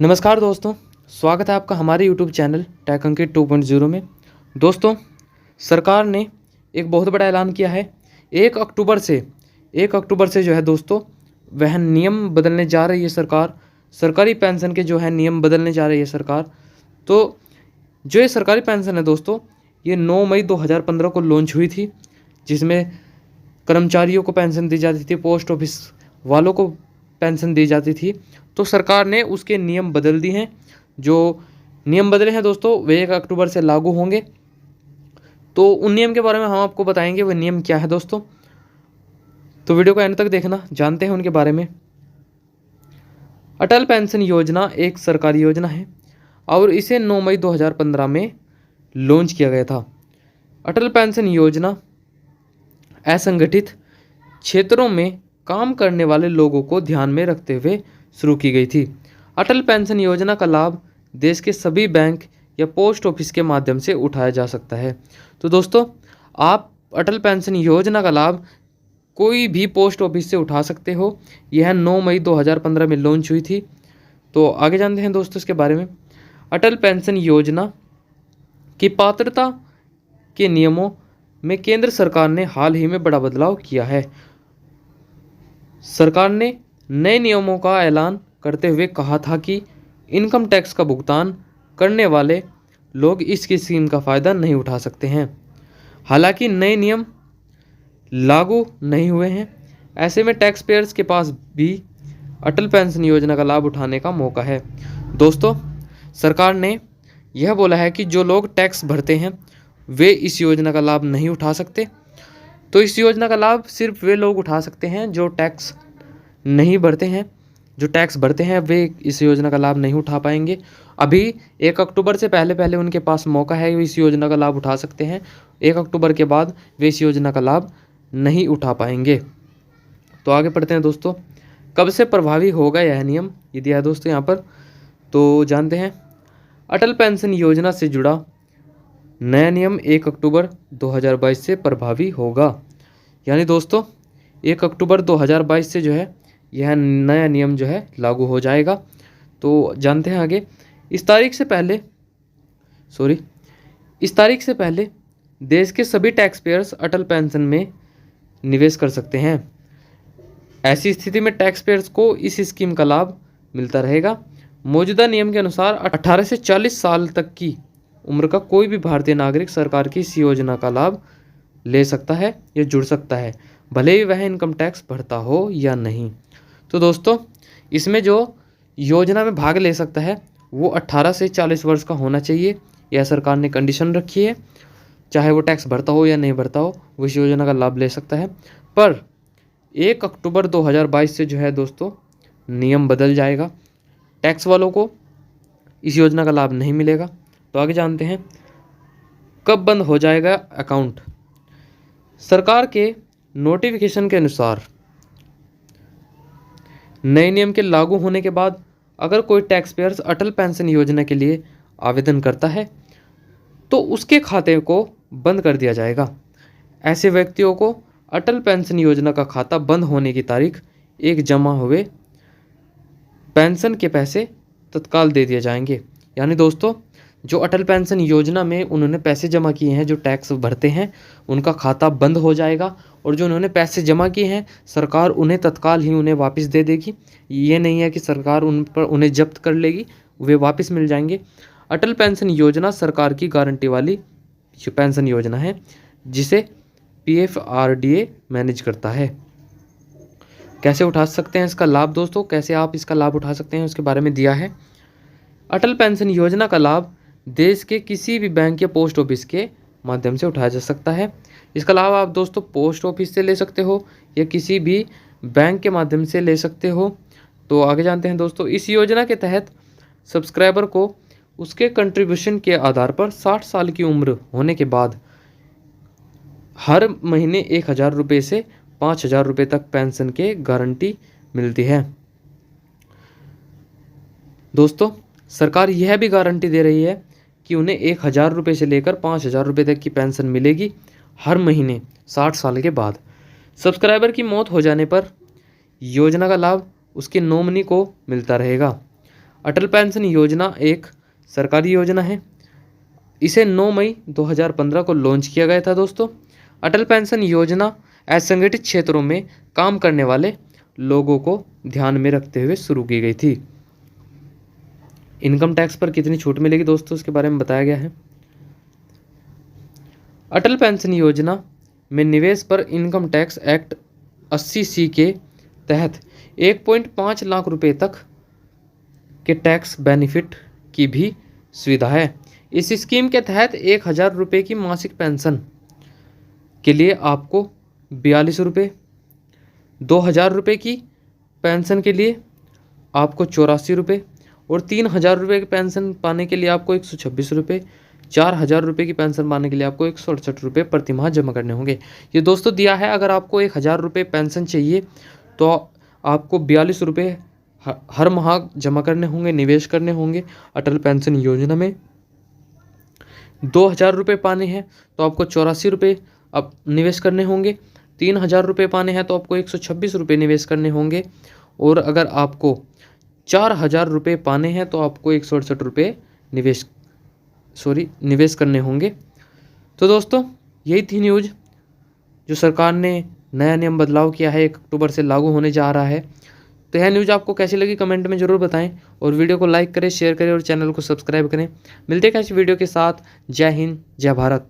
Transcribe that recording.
नमस्कार दोस्तों, स्वागत है आपका हमारे यूट्यूब चैनल टेक अंकित 2.0 में। दोस्तों, सरकार ने एक बहुत बड़ा ऐलान किया है। 1 अक्टूबर से जो है दोस्तों, वह नियम बदलने जा रही है सरकार। सरकारी पेंशन के जो है नियम बदलने जा रही है सरकार। तो जो ये सरकारी पेंशन है दोस्तों, ये 9 मई 2015 को लॉन्च हुई थी, जिसमें कर्मचारियों को पेंशन दी जाती थी, पोस्ट ऑफिस वालों को पेंशन दी जाती थी। तो सरकार ने उसके नियम बदल दिए हैं। जो नियम बदले हैं दोस्तों, वे 1 अक्टूबर से लागू होंगे। तो उन नियम के बारे में हम आपको बताएंगे, वह नियम क्या है दोस्तों। तो वीडियो को एंड तक देखना, जानते हैं उनके बारे में। अटल पेंशन योजना एक सरकारी योजना है और इसे 9 मई 2015 में लॉन्च किया गया था। अटल पेंशन योजना असंगठित क्षेत्रों में काम करने वाले लोगों को ध्यान में रखते हुए शुरू की गई थी। अटल पेंशन योजना का लाभ देश के सभी बैंक या पोस्ट ऑफिस के माध्यम से उठाया जा सकता है। तो दोस्तों, आप अटल पेंशन योजना का लाभ कोई भी पोस्ट ऑफिस से उठा सकते हो। यह 9 मई 2015 में लॉन्च हुई थी। तो आगे जानते हैं दोस्तों इसके बारे में। अटल पेंशन योजना की पात्रता के नियमों में केंद्र सरकार ने हाल ही में बड़ा बदलाव किया है। सरकार ने नए नियमों का ऐलान करते हुए कहा था कि इनकम टैक्स का भुगतान करने वाले लोग इस स्कीम का फ़ायदा नहीं उठा सकते हैं। हालांकि नए नियम लागू नहीं हुए हैं, ऐसे में टैक्स पेयर्स के पास भी अटल पेंशन योजना का लाभ उठाने का मौका है। दोस्तों, सरकार ने यह बोला है कि जो लोग टैक्स भरते हैं वे इस योजना का लाभ नहीं उठा सकते। तो इस योजना का लाभ सिर्फ वे लोग उठा सकते हैं जो टैक्स नहीं भरते हैं। जो टैक्स भरते हैं वे इस योजना का लाभ नहीं उठा पाएंगे। अभी 1 अक्टूबर से पहले उनके पास मौका है, वे इस योजना का लाभ उठा सकते हैं। 1 अक्टूबर के बाद वे इस योजना का लाभ नहीं उठा पाएंगे। तो आगे पढ़ते हैं दोस्तों, कब से प्रभावी होगा यह नियम, ये दिया है दोस्तों यहाँ पर। तो जानते हैं, अटल पेंशन योजना से जुड़ा नया नियम 1 अक्टूबर 2022 से प्रभावी होगा। यानी दोस्तों 1 अक्टूबर 2022 से जो है यह नया नियम जो है लागू हो जाएगा। तो जानते हैं आगे। इस तारीख से पहले देश के सभी टैक्स पेयर्स अटल पेंशन में निवेश कर सकते हैं। ऐसी स्थिति में टैक्स पेयर्स को इस स्कीम का लाभ मिलता रहेगा। मौजूदा नियम के अनुसार 18 से 40 साल तक की उम्र का कोई भी भारतीय नागरिक सरकार की इस योजना का लाभ ले सकता है या जुड़ सकता है, भले ही वह इनकम टैक्स भरता हो या नहीं। तो दोस्तों, इसमें जो योजना में भाग ले सकता है वो 18 से 40 वर्ष का होना चाहिए। यह सरकार ने कंडीशन रखी है। चाहे वो टैक्स भरता हो या नहीं भरता हो, वो इस योजना का लाभ ले सकता है। पर 1 अक्टूबर 2022 से जो है दोस्तों नियम बदल जाएगा। टैक्स वालों को इस योजना का लाभ नहीं मिलेगा। तो आगे जानते हैं, कब बंद हो जाएगा अकाउंट। सरकार के नोटिफिकेशन के अनुसार नए नियम के लागू होने के बाद अगर कोई टैक्स पेयर्स अटल पेंशन योजना के लिए आवेदन करता है तो उसके खाते को बंद कर दिया जाएगा। ऐसे व्यक्तियों को अटल पेंशन योजना का खाता बंद होने की तारीख एक जमा हुए पेंशन के पैसे तत्काल दे दिए जाएंगे। यानी दोस्तों, जो अटल पेंशन योजना में उन्होंने पैसे जमा किए हैं, जो टैक्स भरते हैं, उनका खाता बंद हो जाएगा। और जो उन्होंने पैसे जमा किए हैं सरकार उन्हें तत्काल ही उन्हें वापस दे देगी। ये नहीं है कि सरकार उन्हें जब्त कर लेगी, वे वापस मिल जाएंगे। अटल पेंशन योजना सरकार की गारंटी वाली जो पेंशन योजना है, जिसे PFRDA मैनेज करता है। कैसे उठा सकते हैं इसका लाभ दोस्तों, कैसे आप इसका लाभ उठा सकते हैं, उसके बारे में दिया है। अटल पेंशन योजना का लाभ देश के किसी भी बैंक या पोस्ट ऑफिस के माध्यम से उठाया जा सकता है। इसका लाभ आप दोस्तों पोस्ट ऑफिस से ले सकते हो या किसी भी बैंक के माध्यम से ले सकते हो। तो आगे जानते हैं दोस्तों, इस योजना के तहत सब्सक्राइबर को उसके कंट्रीब्यूशन के आधार पर 60 साल की उम्र होने के बाद हर महीने 1,000 रुपये से 5,000 रुपये तक पेंशन के गारंटी मिलती है। दोस्तों, सरकार यह भी गारंटी दे रही है कि उन्हें 1,000 रुपये से लेकर 5,000 रुपये तक की पेंशन मिलेगी हर महीने 60 साल के बाद। सब्सक्राइबर की मौत हो जाने पर योजना का लाभ उसके नॉमिनी को मिलता रहेगा। अटल पेंशन योजना एक सरकारी योजना है। इसे 9 मई 2015 को लॉन्च किया गया था दोस्तों। अटल पेंशन योजना असंगठित क्षेत्रों में काम करने वाले लोगों को ध्यान में रखते हुए शुरू की गई थी। इनकम टैक्स पर कितनी छूट मिलेगी दोस्तों, उसके बारे में बताया गया है। अटल पेंशन योजना में निवेश पर इनकम टैक्स एक्ट 80C के तहत 1.5 लाख रुपए तक के टैक्स बेनिफिट की भी सुविधा है। इस स्कीम के तहत 1,000 रुपये की मासिक पेंशन के लिए आपको 42 रुपये, 2,000 रुपये की पेंशन के लिए आपको 84 रुपये और 3,000 रुपये की पेंशन पाने के लिए आपको 126 रुपये, 4,000 रुपये की पेंशन पाने के लिए आपको 168 रुपये प्रति माह जमा करने होंगे। ये दोस्तों दिया है। अगर आपको 1,000 रुपये पेंशन चाहिए तो आपको 42 रुपये हर माह जमा करने होंगे, निवेश करने होंगे अटल पेंशन योजना में। 2,000 रुपये पाने हैं तो आपको 84 रुपये अब निवेश करने होंगे। 3,000 रुपये पाने हैं तो आपको 126 रुपये निवेश करने होंगे। और अगर आपको 4,000 रुपये पाने हैं तो आपको 168 रुपये निवेश करने होंगे। तो दोस्तों यही थी न्यूज़ जो सरकार ने नया नियम बदलाव किया है, 1 अक्टूबर से लागू होने जा रहा है। तो यह न्यूज़ आपको कैसी लगी कमेंट में ज़रूर बताएं और वीडियो को लाइक करें, शेयर करें और चैनल को सब्सक्राइब करें। मिलते हैं इस वीडियो के साथ। जय हिंद, जय भारत।